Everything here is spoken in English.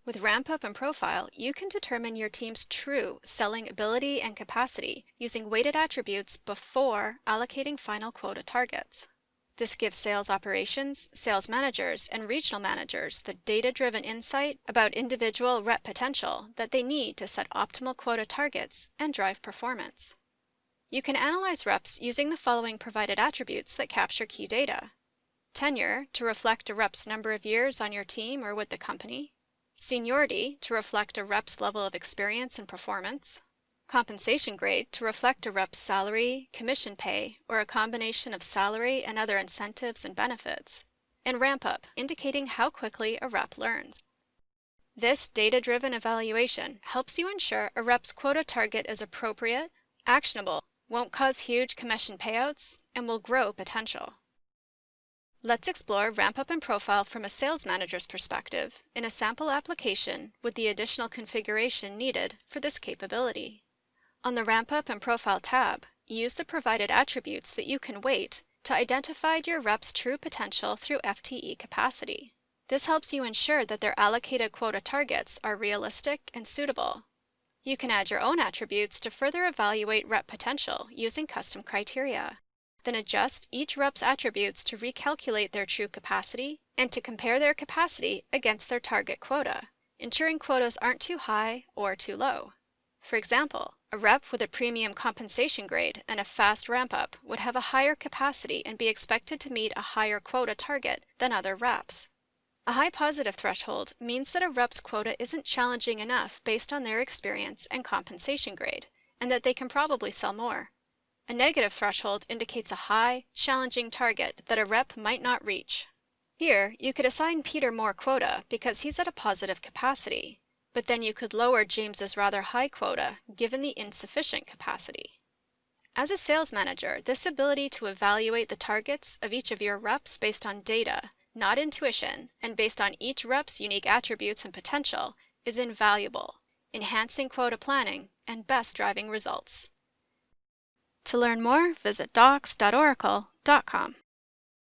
With Ramp Up and Profile, you can determine your team's true selling ability and capacity using weighted attributes before allocating final quota targets. This gives sales operations, sales managers, and regional managers the data-driven insight about individual rep potential that they need to set optimal quota targets and drive performance. You can analyze reps using the following provided attributes that capture key data: tenure, to reflect a rep's number of years on your team or with the company; seniority, to reflect a rep's level of experience and performance; compensation grade, to reflect a rep's salary, commission pay, or a combination of salary and other incentives and benefits; and ramp up, indicating how quickly a rep learns. This data-driven evaluation helps you ensure a rep's quota target is appropriate, actionable, won't cause huge commission payouts, and will grow potential. Let's explore Ramp Up and Profile from a sales manager's perspective in a sample application with the additional configuration needed for this capability. On the Ramp Up and Profile tab, use the provided attributes that you can weight to identify your rep's true potential through FTE capacity. This helps you ensure that their allocated quota targets are realistic and suitable. You can add your own attributes to further evaluate rep potential using custom criteria. Then adjust each rep's attributes to recalculate their true capacity and to compare their capacity against their target quota, ensuring quotas aren't too high or too low. For example, a rep with a premium compensation grade and a fast ramp-up would have a higher capacity and be expected to meet a higher quota target than other reps. A high positive threshold means that a rep's quota isn't challenging enough based on their experience and compensation grade, and that they can probably sell more. A negative threshold indicates a high, challenging target that a rep might not reach. Here, you could assign Peter more quota because he's at a positive capacity, but then you could lower James's rather high quota given the insufficient capacity. As a sales manager, this ability to evaluate the targets of each of your reps based on data, not intuition, and based on each rep's unique attributes and potential is invaluable, enhancing quota planning and best driving results. To learn more, visit docs.oracle.com.